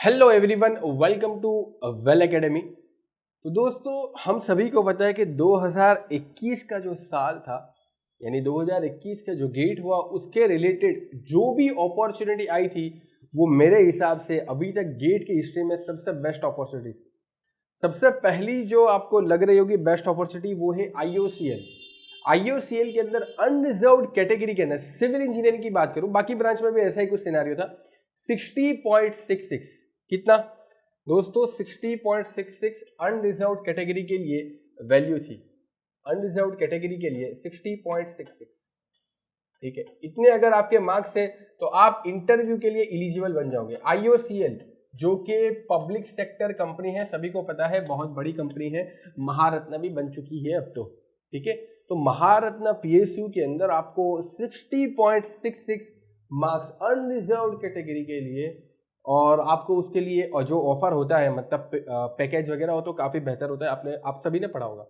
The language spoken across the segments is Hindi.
Hello everyone, welcome to Well Academy. तो दोस्तों, हम सभी को पता है कि 2021 का जो साल था, यानी 2021 का जो गेट हुआ, उसके रिलेटेड जो भी अपॉर्चुनिटी आई थी वो मेरे हिसाब से अभी तक गेट की हिस्ट्री में सबसे बेस्ट अपॉर्चुनिटी। सबसे पहली जो आपको लग रही होगी बेस्ट अपॉर्चुनिटी, वो है आईओसीएल। आईओसीएल के अंदर अनरिजर्व्ड कैटेगरी के अंदर सिविल इंजीनियरिंग की बात करूं, बाकी ब्रांच में भी ऐसा ही कुछ सिनेरियो था। 60.66 कितना दोस्तों, 60.66 अनरिजर्व्ड कैटेगरी के लिए वैल्यू थी। अनरिजर्व्ड कैटेगरी के लिए 60.66, ठीक है। इतने अगर आपके मार्क्स है तो आप इंटरव्यू के लिए एलिजिबल बन जाओगे। आईओसीएल जो कि पब्लिक सेक्टर कंपनी है, सभी को पता है, बहुत बड़ी कंपनी है, महारत्न भी बन चुकी है अब तो, ठीक है। तो महारत्न पीएसयू के अंदर आपको 60.66 मार्क्स अनरिजर्व्ड कैटेगरी के लिए, और आपको उसके लिए जो ऑफर होता है, मतलब पैकेज वगैरह हो तो काफी बेहतर होता है। आप सभी ने पढ़ा होगा।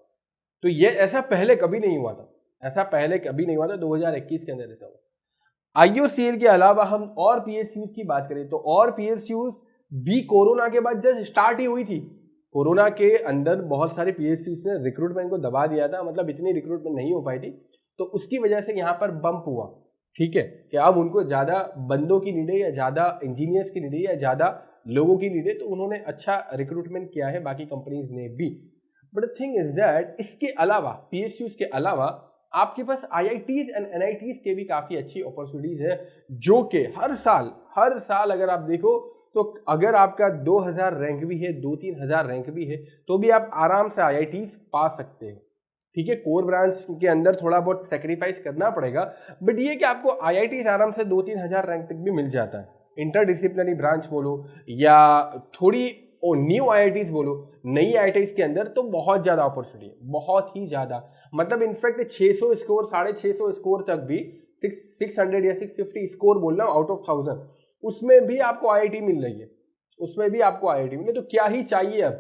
तो ये ऐसा पहले कभी नहीं हुआ था, ऐसा पहले कभी नहीं हुआ था। 2021 के अंदर ऐसा हुआ। आईओसीएल के अलावा हम और पीएसयूज की बात करें तो और पीएसयूज भी कोरोना के बाद जस्ट स्टार्ट ही हुई थी। कोरोना के अंदर बहुत सारे पीएसयूज ने रिक्रूटमेंट को दबा दिया था, मतलब इतनी रिक्रूटमेंट नहीं हो पाई थी, तो उसकी वजह से यहाँ पर बम्प हुआ, ठीक है, कि अब उनको ज्यादा बंदों की नीड है, या ज्यादा इंजीनियर्स की नीड है, या ज्यादा लोगों की नीड है, तो उन्होंने अच्छा रिक्रूटमेंट किया है, बाकी कंपनीज ने भी। But the thing is that इसके अलावा, पीएसयूज के अलावा, आपके पास आईआईटीज एंड एनआईटीज के भी काफी अच्छी अपॉर्चुनिटीज है, जो कि हर साल अगर आप देखो तो अगर आपका 2000 रैंक भी है, 2-3 हजार रैंक भी है, तो भी आप आराम से आईआईटीज पा सकते हो, ठीक है। कोर ब्रांच के अंदर थोड़ा बहुत सेक्रीफाइस करना पड़ेगा, बट ये कि आपको आईआईटीज आराम से 2-3 हजार रैंक तक भी मिल जाता है। इंटरडिसिप्लिनरी ब्रांच बोलो या थोड़ी न्यू आईआईटीज बोलो, नई आईआईटीज के अंदर तो बहुत ज्यादा अपॉर्चुनिटी है, बहुत ही ज्यादा। मतलब इनफैक्ट 600 स्कोर, 650 स्कोर तक भी, 600 या 650 स्कोर बोल रहा हूं आउट ऑफ 1000, उसमें भी आपको आईआईटी मिल रही है, उसमें भी आपको आईआईटी मिले। तो क्या ही चाहिए अब,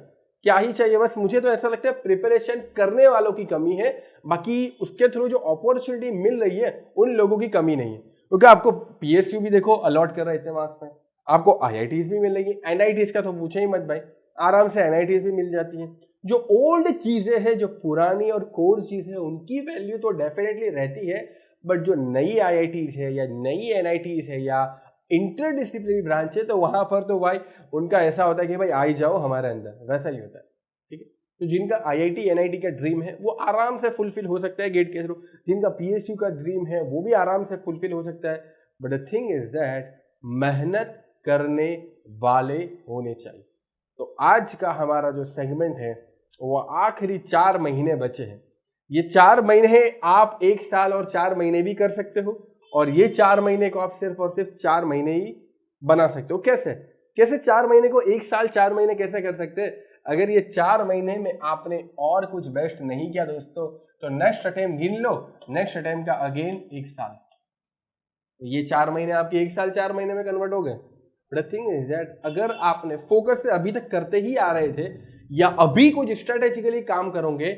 क्या ही चाहिए। बस मुझे तो ऐसा लगता है प्रिपरेशन करने वालों की कमी है, बाकी उसके थ्रू जो अपॉर्चुनिटी मिल रही है उन लोगों की कमी नहीं है। क्योंकि आपको पीएसयू भी देखो अलॉट कर रहा है इतने मार्क्स में, आपको आईआईटीज भी मिल रही है, एनआईटीज का तो पूछे ही मत भाई, आराम से एनआईटीज भी मिल जाती है। जो ओल्ड चीजें हैं, जो पुरानी और कोर चीजें हैं, उनकी वैल्यू तो डेफिनेटली रहती है, बट जो नई आईआईटीज है या नई एनआईटीज है या इंटरडिसिप्लिनरी ब्रांच है, तो वहां पर तो भाई उनका ऐसा होता है कि भाई आ ही जाओ हमारे अंदर, वैसा ही होता है, ठीक है। तो जिनका आईआईटी एनआईटी का ड्रीम है वो आराम से फुलफिल हो सकता है गेट के थ्रू, जिनका पीएसयू का ड्रीम है वो भी आराम से फुलफिल हो सकता है। But the thing is that मेहनत करने वाले होने चाहिए। तो आज का हमारा जो सेगमेंट है वो आखिरी 4 महीने बचे हैं। ये 4 महीने आप 1 साल और 4 महीने भी कर सकते हो, और ये 4 महीने को आप सिर्फ और सिर्फ 4 महीने ही बना सकते हो। कैसे कैसे 4 महीने को 1 साल 4 महीने कैसे कर सकते हैं? अगर ये 4 महीने में आपने और कुछ बेस्ट नहीं किया दोस्तों, तो नेक्स्ट अटेम्प्ट गिन लो, नेक्स्ट अटेम्प्ट का अगेन 1 साल, ये 4 महीने आपके 1 साल 4 महीने में कन्वर्ट हो गए। But the thing is that अगर आपने फोकस से अभी तक करते ही आ रहे थे, या अभी कुछ स्ट्रेटेजिकली काम करोगे,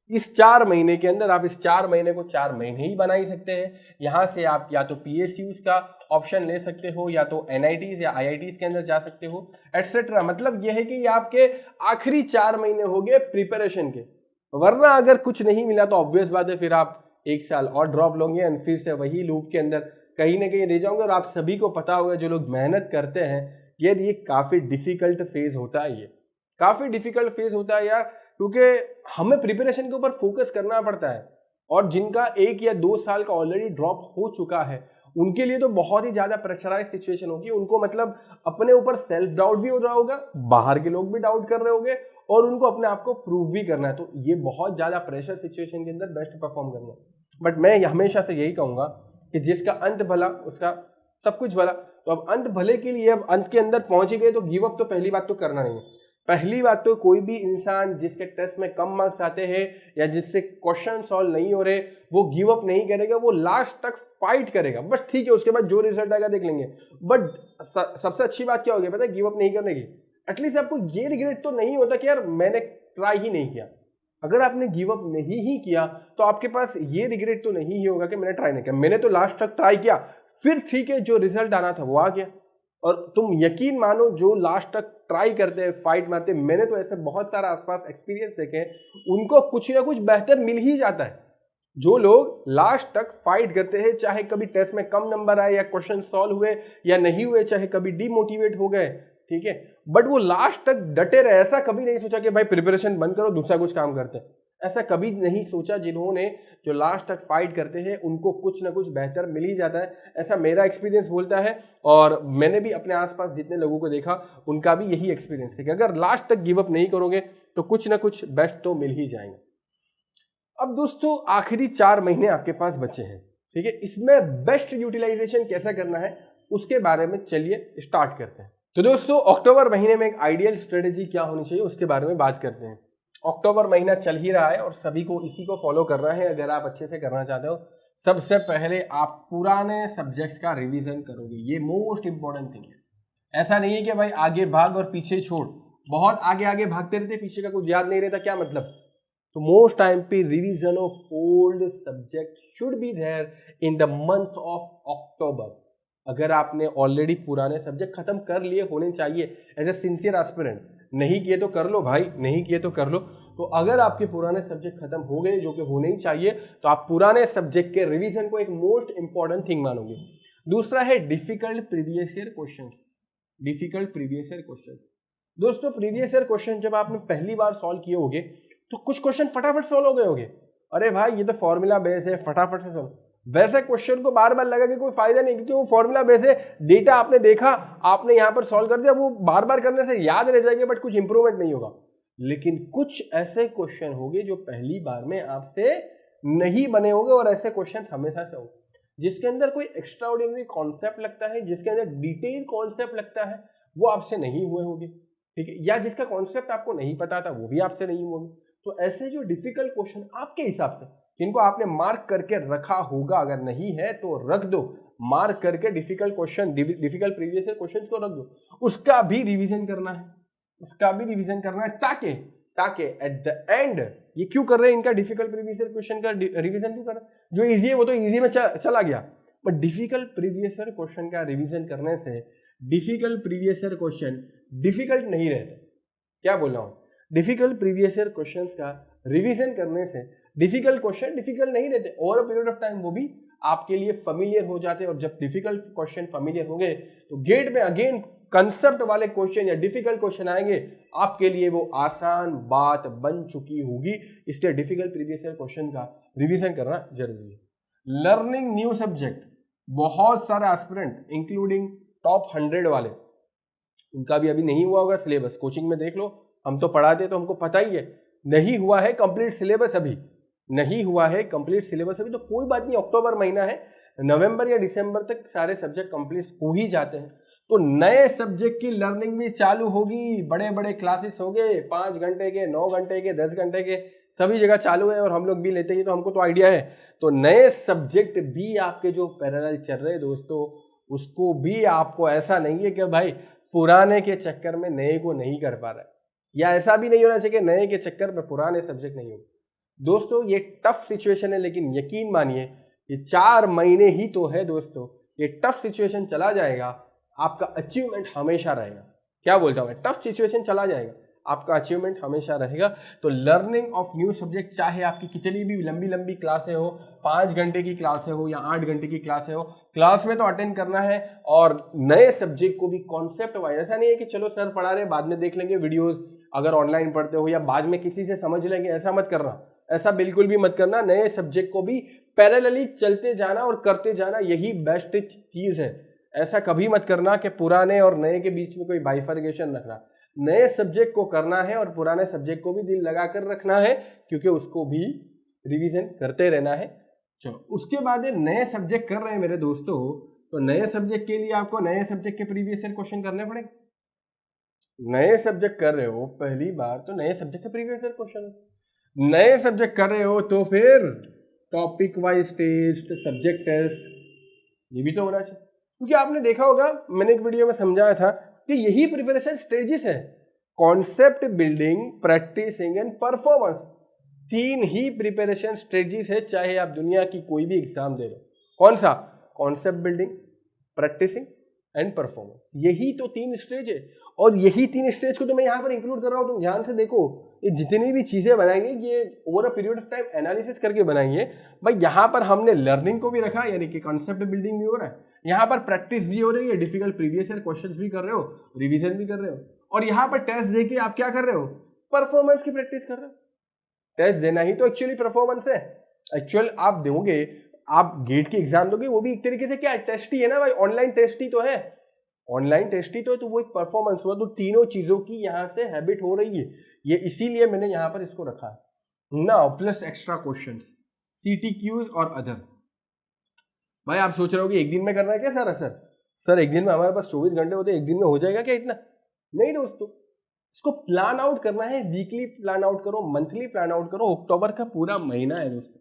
इस 4 महीने के अंदर आप इस 4 महीने को 4 महीने ही बना ही सकते हैं। यहां से आप या तो पीएसयूज का ऑप्शन ले सकते हो, या तो एनआईटीज या आईआईटीज के अंदर जा सकते हो, एटसेट्रा। मतलब यह है कि ये आपके आखिरी 4 महीने हो गए प्रिपरेशन के, वरना अगर कुछ नहीं मिला तो ऑब्वियस बात है फिर आप 1 साल और ड्रॉप लोगे और फिर से वही लूप के अंदर कहीं ना कहीं रह जाओगे। और आप सभी को पता होगा, जो लोग मेहनत करते हैं, यार ये काफी डिफिकल्ट फेज होता है, ये काफी डिफिकल्ट फेज होता है यार, क्योंकि हमें प्रिपरेशन के ऊपर फोकस करना पड़ता है। और जिनका 1 या 2 साल का ऑलरेडी ड्रॉप हो चुका है, उनके लिए तो बहुत ही ज्यादा प्रेशराइज सिचुएशन होगी। उनको मतलब अपने ऊपर सेल्फ डाउट भी हो रहा होगा, बाहर के लोग भी डाउट कर रहे होंगे, और उनको अपने आप को प्रूव भी करना है। तो ये बहुत ज्यादा प्रेशर सिचुएशन के अंदर बेस्ट परफॉर्म करना है। बट मैं हमेशा से यही कहूंगा कि जिसका अंत भला उसका सब कुछ भला। तो अब अंत भले के लिए, अब अंत के अंदर पहुंच गए तो गिव अप तो पहली बात तो करना नहीं है। पहली बात तो कोई भी इंसान जिसके टेस्ट में कम मार्क्स आते हैं या जिससे क्वेश्चन सॉल्व नहीं हो रहे, वो गिव अप नहीं करेगा, वो लास्ट तक फाइट करेगा। बस ठीक है, उसके बाद जो रिजल्ट आएगा देख लेंगे। बट सबसे अच्छी बात क्या होगी पता है, गिव अप नहीं करने की। एटलीस्ट आपको ये रिग्रेट तो नहीं होता कि यार मैंने ट्राई ही नहीं किया। अगर आपने गिव अप नहीं ही किया तो आपके पास ये रिग्रेट तो नहीं ही होगा कि मैंने ट्राई नहीं किया, मैंने तो लास्ट तक ट्राई किया, फिर ठीक है जो रिजल्ट आना था वो आ गया। और तुम यकीन मानो जो लास्ट तक ट्राई करते हैं, फाइट मारते हैं, मैंने तो ऐसे बहुत सारा आसपास एक्सपीरियंस देखे हैं, उनको कुछ ना कुछ बेहतर मिल ही जाता है। जो लोग लास्ट तक फाइट करते हैं, चाहे कभी टेस्ट में कम नंबर आए या क्वेश्चन सॉल्व हुए या नहीं हुए, चाहे कभी डिमोटिवेट हो गए, ठीक है, बट वो लास्ट तक डटे रहे। ऐसा कभी नहीं सोचा कि भाई प्रिपरेशन बंद करो दूसरा कुछ काम करते हैं, ऐसा कभी नहीं सोचा। जिन्होंने जो लास्ट तक फाइट करते हैं उनको कुछ ना कुछ बेहतर मिल ही जाता है, ऐसा मेरा एक्सपीरियंस बोलता है। और मैंने भी अपने आसपास जितने लोगों को देखा उनका भी यही एक्सपीरियंस है कि अगर लास्ट तक गिव अप नहीं करोगे तो कुछ ना कुछ बेस्ट तो मिल ही जाएंगे। अब दोस्तों आखिरी 4 महीने आपके पास बचे हैं, ठीक है, इसमें बेस्ट यूटिलाइजेशन कैसा करना है उसके बारे में चलिए स्टार्ट करते हैं। तो दोस्तों अक्टूबर महीने में एक आइडियल स्ट्रेटेजी क्या होनी चाहिए उसके बारे में बात करते हैं। अक्टूबर महीना चल ही रहा है और सभी को इसी को फॉलो करना है अगर आप अच्छे से करना चाहते हो। सबसे पहले आप पुराने सब्जेक्ट्स का रिवीजन करोगे, ये मोस्ट इंपॉर्टेंट थिंग है। ऐसा नहीं है कि भाई आगे भाग और पीछे छोड़, बहुत आगे आगे भागते रहते पीछे का कुछ याद नहीं रहता, क्या मतलब। तो मोस्ट टाइम पे revision of old subject should be there in the month of October. अगर आपने ऑलरेडी पुराने सब्जेक्ट खत्म कर लिए होने चाहिए एज ए सिंसियर एस्पिरेंट, नहीं किए तो कर लो भाई, नहीं किए तो कर लो। तो अगर आपके पुराने सब्जेक्ट खत्म हो गए जो कि होने ही चाहिए, तो आप पुराने सब्जेक्ट के रिवीजन को एक मोस्ट इंपॉर्टेंट थिंग मानोगे। दूसरा है difficult previous year questions. Difficult previous year questions दोस्तों, प्रीवियस ईयर क्वेश्चन जब आपने पहली बार सॉल्व किए होगे तो कुछ क्वेश्चन फटाफट सॉल्व हो गए होंगे, अरे भाई ये तो फॉर्मूला बेस है, फटाफट से सॉल्व। वैसे क्वेश्चन को बार बार लगा के कोई फायदा नहीं, क्योंकि वो फॉर्मूला बेस है, डेटा आपने देखा, आपने यहां पर सॉल्व कर दिया, वो बार बार करने से याद रह जाएंगे बट कुछ इंप्रूवमेंट नहीं होगा। लेकिन कुछ ऐसे क्वेश्चन होंगे जो पहली बार में आपसे नहीं बने होंगे, और ऐसे क्वेश्चन हमेशा से होंगे जिसके अंदर कोई एक्स्ट्रा ऑर्डिनरी कॉन्सेप्ट लगता है, जिसके अंदर डिटेल कॉन्सेप्ट लगता है, वो आपसे नहीं हुए होंगे, ठीक है, या जिसका कॉन्सेप्ट आपको नहीं पता था वो भी आपसे नहीं हुए। तो ऐसे जो डिफिकल्ट क्वेश्चन आपके हिसाब से जिनको आपने मार्क करके रखा होगा, अगर नहीं है तो रख दो, मार्क करके difficult question, difficult previous year questions को रख दो, उसका भी रिवीजन करना है, उसका भी रिवीजन करना है, ताकि एट द एंड, ये क्यों कर रहे हैं इनका डिफिकल्ट प्रीवियस ईयर क्वेश्चन का रिवीजन क्यों कर रहे हैं, जो इजी है वो तो इजी में चला गया, but difficult previous year question का रिवीजन करने से difficult previous year question difficult नहीं रहते। क्या बोल रहा हूं, डिफिकल्ट प्रीवियस ईयर क्वेश्चंस का रिवीजन करने से डिफिकल्ट क्वेश्चन डिफिकल्ट नहीं रहते, over a period of time वो भी आपके लिए फैमिलियर हो जाते हैं। और जब डिफिकल्ट क्वेश्चन फैमिलियर हो गए तो गेट में अगेन कंसेप्ट वाले क्वेश्चन या डिफिकल्ट क्वेश्चन आएंगे, आपके लिए वो आसान बात बन चुकी होगी। इसलिए डिफिकल्ट प्रीवियस ईयर क्वेश्चन का रिवीजन करना जरूरी है। लर्निंग न्यू सब्जेक्ट, बहुत सारे एस्पिरेंट इंक्लूडिंग टॉप 100 वाले, उनका भी अभी नहीं हुआ होगा सिलेबस, कोचिंग में देख लो, हम तो पढ़ाते तो हमको पता ही है, नहीं हुआ है कंप्लीट सिलेबस अभी, नहीं हुआ है कंप्लीट सिलेबस अभी, तो कोई बात नहीं, अक्टूबर महीना है, नवंबर या दिसंबर तक सारे सब्जेक्ट कंप्लीट हो ही जाते हैं। तो नए सब्जेक्ट की लर्निंग भी चालू होगी, बड़े बड़े क्लासेस हो गए, 5 घंटे के, 9 घंटे के, 10 घंटे के, सभी जगह चालू है और हम लोग भी लेते हैं, तो हमको तो आइडिया है। तो नए सब्जेक्ट भी आपके जो पैरेलल चल रहे हैं दोस्तों, उसको भी आपको, ऐसा नहीं है कि भाई पुराने के चक्कर में नए को नहीं कर पा रहा है, या ऐसा भी नहीं होना चाहिए कि नए के चक्कर में पुराने सब्जेक्ट नहीं हो। दोस्तों ये टफ सिचुएशन है, लेकिन यकीन मानिए ये 4 महीने ही तो है दोस्तों, ये टफ सिचुएशन चला जाएगा, आपका अचीवमेंट हमेशा रहेगा। क्या बोलता हूँ मैं, टफ सिचुएशन चला जाएगा, आपका अचीवमेंट हमेशा रहेगा। तो लर्निंग ऑफ न्यू सब्जेक्ट, चाहे आपकी कितनी भी लंबी लंबी क्लासें हो, 5 घंटे की क्लासें हो या 8 घंटे की क्लासें हो, क्लास में तो अटेंड करना है, और नए सब्जेक्ट को भी कॉन्सेप्ट वाइज, ऐसा नहीं है कि चलो सर पढ़ा रहे बाद में देख लेंगे वीडियोस, अगर ऑनलाइन पढ़ते हो, या बाद में किसी से समझ लेंगे, ऐसा मत करना, ऐसा बिल्कुल भी मत करना। नए सब्जेक्ट को भी पैरेलली चलते जाना और करते जाना, यही बेस्ट चीज है। ऐसा कभी मत करना कि पुराने और नए के बीच में कोई बाइफर्गेशन रखना, नए सब्जेक्ट को करना है और पुराने सब्जेक्ट को भी दिल लगा कर रखना है, क्योंकि उसको भी रिवीजन करते रहना है। चलो उसके बाद नए सब्जेक्ट कर रहे हैं मेरे दोस्तों, तो नए सब्जेक्ट के लिए आपको नए सब्जेक्ट के प्रीवियस ईयर क्वेश्चन करने पड़ेंगे। नए सब्जेक्ट कर रहे हो पहली बार, तो नए सब्जेक्ट के प्रीवियस ईयर क्वेश्चन, नए सब्जेक्ट कर रहे हो तो फिर topic wise test, subject test, ये भी तो होना चाहिए। क्योंकि आपने देखा होगा, मैंने एक वीडियो में समझाया था कि यही प्रिपरेशन स्टेजेस है, concept building, practising and performance, 3 ही प्रिपरेशन स्टेजेस है, चाहे आप दुनिया की कोई भी एग्जाम दे लो। कौन सा, concept building, practising and performance. यही तो 3 स्टेज है और यही 3 स्टेज को तो मैं यहाँ पर इंक्लूड कर रहा हूँ। तुम ध्यान से देखो, ये जितनी भी चीजें बनाएंगे ये over a period of time analysis करके बनाएंगे भाई। यहाँ पर हमने लर्निंग को भी रखा, यानी कि कॉन्सेप्ट बिल्डिंग भी हो रहा है, यहाँ पर प्रैक्टिस भी हो रही है, डिफिकल्ट प्रीवियस ईयर क्वेश्चंस भी कर रहे हो, रिवीजन भी कर रहे हो, और यहाँ पर टेस्ट देके आप क्या कर रहे हो, परफॉर्मेंस की प्रैक्टिस कर रहे हो। टेस्ट देना ही तो एक्चुअली परफॉर्मेंस है। एक्चुअल आप दोगे, आप गेट की एग्जाम दोगे, वो भी एक तरीके से क्या है, टेस्ट ही है ना भाई, ऑनलाइन टेस्ट ही तो है, ऑनलाइन टेस्ट ही तो है, तो वो एक परफॉर्मेंस हुआ। तो तीनों चीजों की यहाँ से हैबिट हो रही है, ये इसीलिए मैंने यहाँ पर इसको रखा है ना। प्लस एक्स्ट्रा क्वेश्चंस, CTQs और अदर। भाई आप सोच रहे हो कि एक दिन में करना है क्या सर? सर एक दिन में हमारे पास 24 घंटे होते हैं, एक दिन में हो जाएगा क्या इतना? नहीं दोस्तों, इसको प्लान आउट करना है। वीकली प्लान आउट करो, मंथली प्लान आउट करो। अक्टूबर का पूरा महीना है दोस्तों,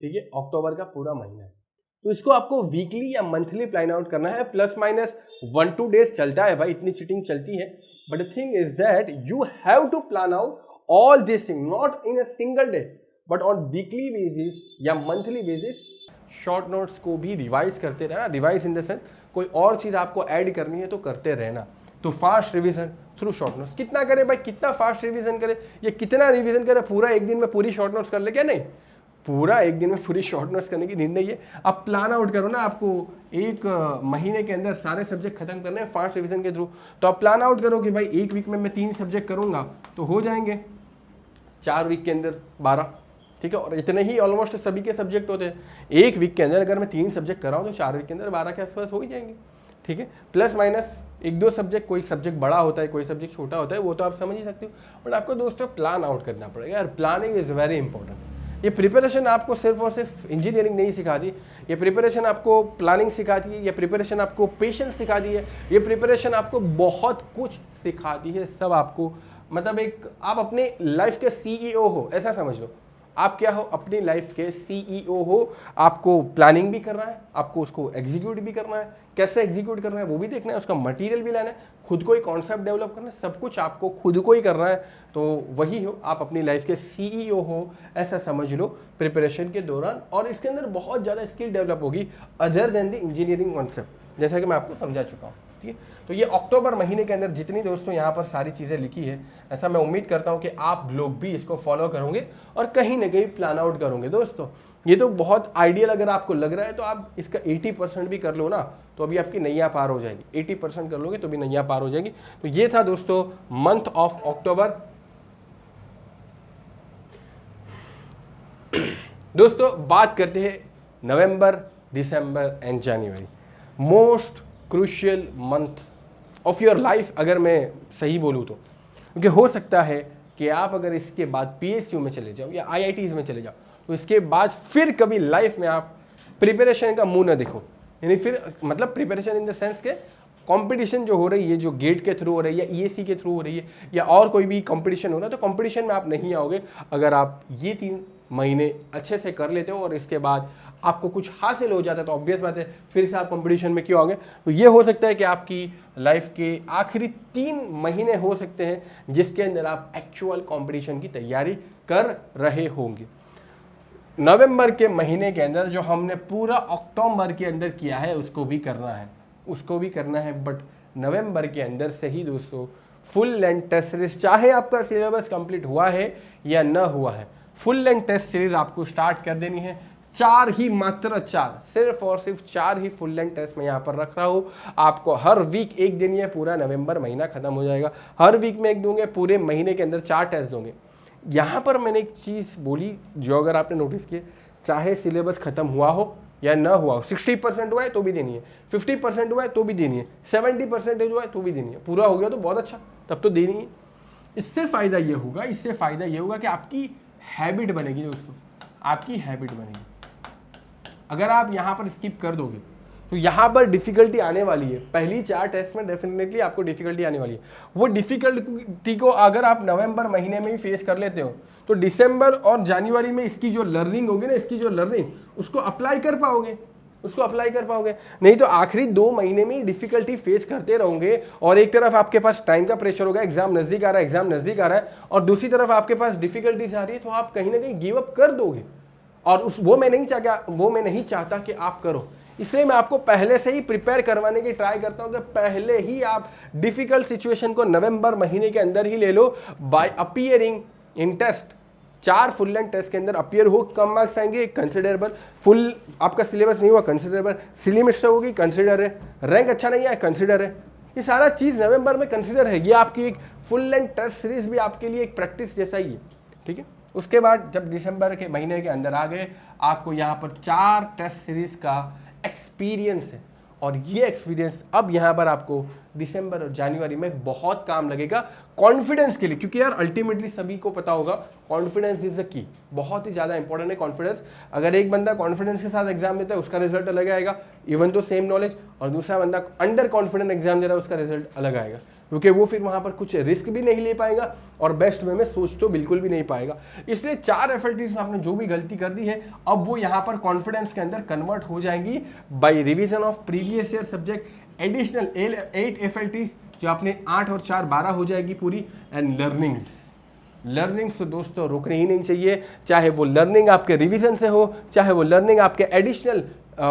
ठीक है, अक्टूबर का पूरा महीना है, तो इसको आपको वीकली या मंथली प्लान आउट करना है। प्लस माइनस 1-2 डेज चलता है भाई, इतनी चीटिंग चलती है, but the thing is that you have to plan out all this thing, not in a single day but on weekly basis या मंथली बेसिस। शॉर्ट नोट्स को भी रिवाइज करते रहना, रिवाइज इन द सेंस कोई और चीज आपको ऐड करनी है तो करते रहना। तो fast revision through short notes. कितना करे भाई, कितना फास्ट रिवीजन करे, ये कितना रिवीजन करे, पूरा एक दिन में पूरी शॉर्ट नोट्स कर ले क्या? नहीं, पूरा एक दिन में पूरी शॉर्ट नोट्स करने की नीड नहीं है। आप प्लान आउट करो ना, आपको एक महीने के अंदर सारे सब्जेक्ट खत्म करने हैं फास्ट रिवीजन के थ्रू, तो आप प्लान आउट करो कि भाई एक वीक में मैं 3 सब्जेक्ट करूंगा तो हो जाएंगे 4 वीक के अंदर 12, ठीक है। और इतने ही ऑलमोस्ट सभी के सब्जेक्ट होते हैं। एक वीक के अंदर अगर मैं 3 सब्जेक्ट कर रहा हूँ तो 4 वीक के अंदर 12 के आसपास हो ही जाएंगे, ठीक है। प्लस माइनस 1-2 सब्जेक्ट, कोई सब्जेक्ट बड़ा होता है, कोई सब्जेक्ट छोटा होता है, वो तो आप समझ ही सकते हो, बट आपको दोस्तों प्लान आउट करना पड़ेगा यार। Planning is very important. ये प्रिपरेशन आपको सिर्फ और सिर्फ इंजीनियरिंग नहीं सिखाती, ये प्रिपरेशन आपको प्लानिंग सिखाती है, ये प्रिपरेशन आपको पेशेंस सिखाती है, ये प्रिपरेशन आपको बहुत कुछ सिखाती है। सब आपको मतलब एक आप अपने लाइफ के CEO हो, ऐसा समझ लो। आप क्या हो, अपनी लाइफ के CEO हो। आपको प्लानिंग भी करना है, आपको उसको एग्जीक्यूट भी करना है, कैसे एग्जीक्यूट करना है वो भी देखना है, उसका मटेरियल भी लाना है, खुद को ही कॉन्सेप्ट डेवलप करना है, सब कुछ आपको खुद को ही करना है। तो वही हो, आप अपनी लाइफ के CEO हो, ऐसा समझ लो प्रिपरेशन के दौरान। और इसके अंदर बहुत ज़्यादा स्किल डेवलप होगी other than the engineering concept, जैसा कि मैं आपको समझा चुका हूँ, ठीक है। तो ये अक्टूबर महीने के अंदर जितनी दोस्तों यहाँ पर सारी चीज़ें लिखी है, ऐसा मैं उम्मीद करता हूँ कि आप लोग भी इसको फॉलो करोगे और कहीं ना कहीं प्लान आउट करोगे। दोस्तों ये तो बहुत आइडियल अगर आपको लग रहा है तो आप इसका 80% भी कर लो ना, तो अभी आपकी नैया पार हो जाएगी। 80% कर लोगे तो भी नैया पार हो जाएगी। तो ये था दोस्तों मंथ ऑफ अक्टूबर। दोस्तों बात करते हैं November, December and January, most crucial month of your life, अगर मैं सही बोलूँ तो। क्योंकि हो सकता है कि आप अगर इसके बाद PSU में चले जाओ या IITs में चले जाओ, तो इसके बाद फिर कभी लाइफ में आप प्रिपरेशन का मुंह न देखो। यानी फिर मतलब प्रिपरेशन इन द सेंस के कंपटीशन जो हो रही है, जो गेट के थ्रू हो रही है या EAC के थ्रू हो रही है या और कोई भी कंपटीशन हो रहा है, तो कंपटीशन में आप नहीं आओगे अगर आप ये 3 महीने अच्छे से कर लेते हो और इसके बाद आपको कुछ हासिल हो जाता है। तो ऑब्वियस बात है फिर से आप कंपटीशन में क्यों आओगे। तो ये हो सकता है कि आपकी लाइफ के आखिरी 3 महीने हो सकते हैं जिसके अंदर आप एक्चुअल कंपटीशन की तैयारी कर रहे होंगे। नवंबर के महीने के अंदर जो हमने पूरा अक्टूबर के अंदर किया है उसको भी करना है, बट नवंबर के अंदर से ही दोस्तों फुल लेंथ टेस्ट सीरीज, चाहे आपका सिलेबस कंप्लीट हुआ है या न हुआ है, फुल लेंथ टेस्ट सीरीज आपको स्टार्ट कर देनी है। 4 ही, मात्र 4, सिर्फ और सिर्फ 4 ही फुल लेंथ टेस्ट मैं यहाँ पर रख रहा हूँ। आपको हर वीक एक दिन, ये पूरा नवंबर महीना खत्म हो जाएगा, हर वीक में एक दूंगे, पूरे महीने के अंदर 4 टेस्ट दूंगे। यहाँ पर मैंने एक चीज़ बोली जो अगर आपने नोटिस किया, चाहे सिलेबस खत्म हुआ हो या ना हुआ हो, 60% हुआ है तो भी देनी है, 50% हुआ है तो भी देनी है, 70% हुआ है तो भी देनी है, पूरा हो गया तो बहुत अच्छा, तब तो देनी है। इससे फ़ायदा ये होगा कि आपकी हैबिट बनेगी दोस्तों, आपकी हैबिट बनेगी। अगर आप यहाँ पर स्किप कर दोगे तो यहाँ पर डिफिकल्टी आने वाली है। पहली 4 टेस्ट में डेफिनेटली आपको डिफिकल्टी आने वाली है। वो डिफिकल्टी को अगर आप नवंबर महीने में ही फेस कर लेते हो तो दिसंबर और जनवरी में इसकी जो लर्निंग होगी ना, उसको अप्लाई कर पाओगे। नहीं तो आखिरी 2 महीने में ही डिफिकल्टी फेस करते रहोगे और एक तरफ आपके पास टाइम का प्रेशर होगा, एग्जाम नजदीक आ रहा है और दूसरी तरफ आपके पास डिफिकल्टीज आ रही है, तो आप कहीं ना कहीं गिव अप कर दोगे। और वो मैं नहीं चाहता कि आप करो। इसलिए मैं आपको पहले से ही प्रिपेयर करवाने की ट्राई करता हूं कि पहले ही आप डिफिकल्ट सिचुएशन को नवंबर महीने के अंदर ही ले लो by appearing in test. 4 full length test के अंदर अपीयर हो, कम मार्क्स आएंगे कंसिडरेबल, फुल आपका सिलेबस नहीं हुआ कंसिडरेबल, सिली मिस्टेक होगी कंसिडर है, रैंक अच्छा नहीं आया कंसिडर है, ये सारा चीज़ नवंबर में कंसिडर है। ये आपकी एक फुल लेंथ टेस्ट सीरीज भी आपके लिए एक प्रैक्टिस जैसा ही है, ठीक है। उसके बाद जब दिसंबर के महीने के अंदर आ गए, आपको यहाँ पर 4 टेस्ट सीरीज का एक्सपीरियंस है और ये एक्सपीरियंस अब यहाँ पर आपको दिसंबर और जनवरी में बहुत काम लगेगा कॉन्फिडेंस के लिए, क्योंकि यार अल्टीमेटली सभी को पता होगा कॉन्फिडेंस इज द की, बहुत ही ज़्यादा इंपॉर्टेंट है कॉन्फिडेंस। अगर एक बंदा कॉन्फिडेंस के साथ एग्जाम देता है उसका रिजल्ट अलग आएगा, इवन तो सेम नॉलेज, और दूसरा बंदा अंडर कॉन्फिडेंट एग्जाम दे रहा है उसका रिजल्ट अलग आएगा, क्योंकि वो फिर वहाँ पर कुछ रिस्क भी नहीं ले पाएगा और बेस्ट वे में सोच तो बिल्कुल भी नहीं पाएगा। इसलिए 4 एफएलटीज में आपने जो भी गलती कर दी है अब वो यहाँ पर कॉन्फिडेंस के अंदर कन्वर्ट हो जाएंगी by revision of previous year subject, additional 8 FLTs जो आपने 8 और 4 12 हो जाएगी पूरी, एंड लर्निंग्स तो दोस्तों रुकनी ही नहीं चाहिए, चाहे वो लर्निंग आपके रिवीजन से हो, चाहे वो लर्निंग आपके एडिशनल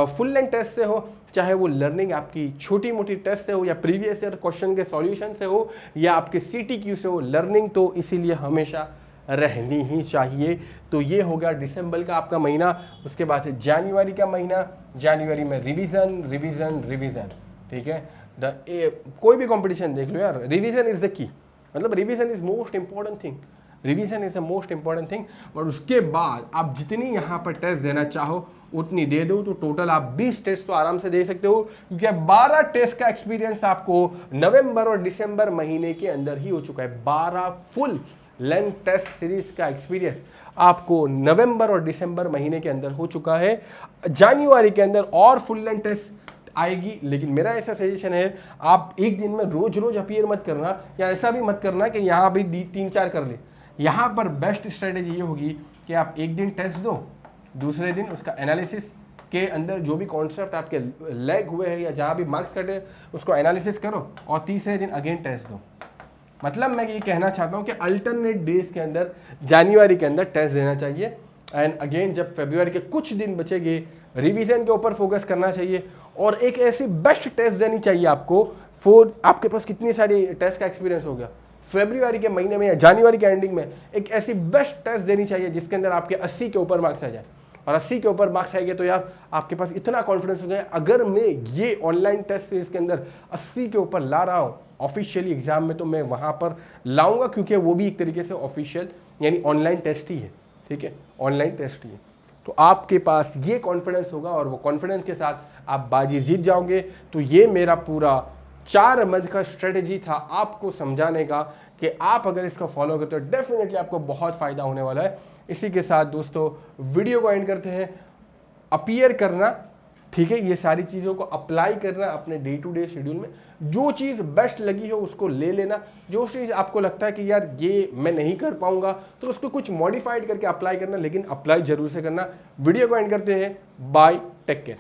फुल लेंथ टेस्ट से हो, चाहे वो लर्निंग आपकी छोटी मोटी टेस्ट से हो या प्रीवियस ईयर क्वेश्चन के सॉल्यूशन से हो या आपके CTQ से हो, लर्निंग तो इसीलिए हमेशा रहनी ही चाहिए। तो ये हो गया दिसंबर का आपका महीना। उसके बाद है जनवरी का महीना, जनवरी में रिवीजन, ठीक है। कोई भी कंपटीशन देख लो यार, रिवीजन इज द की, मतलब revision is most important thing, revision is the most important thing. और उसके बाद आप जितनी यहाँ पर टेस्ट देना चाहो उतनी दे दो, तो टोटल आप 20 टेस्ट तो आराम से दे सकते हो, क्योंकि 12 टेस्ट का एक्सपीरियंस आपको नवंबर और दिसंबर महीने के अंदर ही हो चुका है। 12 फुल लेंथ टेस्ट सीरीज का एक्सपीरियंस आपको नवंबर और दिसंबर महीने के अंदर हो चुका है। जनवरी के अंदर और फुल लेंथ टेस्ट आएगी, लेकिन मेरा ऐसा सजेशन है आप एक दिन में रोज रोज अपीयर मत करना, या ऐसा भी मत करना कि यहाँ भी 3-4 कर ले। यहाँ पर बेस्ट स्ट्रेटेजी ये होगी कि आप एक दिन टेस्ट दो, दूसरे दिन उसका एनालिसिस के अंदर जो भी कॉन्सेप्ट आपके लैग हुए हैं या जहाँ भी मार्क्स कटे उसको एनालिसिस करो, और तीसरे दिन अगेन टेस्ट दो। मतलब मैं ये कहना चाहता हूँ कि अल्टरनेट डेज के अंदर जनवरी के अंदर टेस्ट देना चाहिए, एंड अगेन जब फरवरी के कुछ दिन बचेंगे रिवीजन के ऊपर फोकस करना चाहिए, और एक ऐसी बेस्ट टेस्ट देनी चाहिए आपको। आपके पास कितनी सारी टेस्ट का एक्सपीरियंस हो गया, फरवरी के महीने में या जनवरी के एंडिंग में एक ऐसी बेस्ट टेस्ट देनी चाहिए जिसके अंदर आपके 80 के ऊपर मार्क्स आ जाए, और 80 के ऊपर मार्क्स आएंगे तो यार आपके पास इतना कॉन्फिडेंस हो गया, अगर मैं ये ऑनलाइन टेस्ट सीरीज के अंदर 80 के ऊपर ला रहा हूँ ऑफिशियली एग्जाम में, तो मैं वहाँ पर लाऊंगा, क्योंकि वो भी एक तरीके से ऑफिशियल यानी ऑनलाइन टेस्ट ही है, ठीक है, ऑनलाइन टेस्ट ही है। तो आपके पास ये कॉन्फिडेंस होगा और वो कॉन्फिडेंस के साथ आप बाजी जीत जाओगे। तो ये मेरा पूरा 4 मंथ का स्ट्रेटेजी था आपको समझाने का कि आप अगर इसको फॉलो करते हो डेफिनेटली आपको बहुत फ़ायदा होने वाला है। इसी के साथ दोस्तों वीडियो को एंड करते हैं। अपीयर करना, ठीक है, ये सारी चीज़ों को अप्लाई करना अपने डे टू डे शेड्यूल में, जो चीज़ बेस्ट लगी हो उसको ले लेना, जो चीज़ आपको लगता है कि यार ये मैं नहीं कर पाऊंगा तो उसको कुछ मॉडिफाइड करके अप्लाई करना, लेकिन अप्लाई जरूर से करना। वीडियो को एंड करते हैं, बाय, टेक केयर।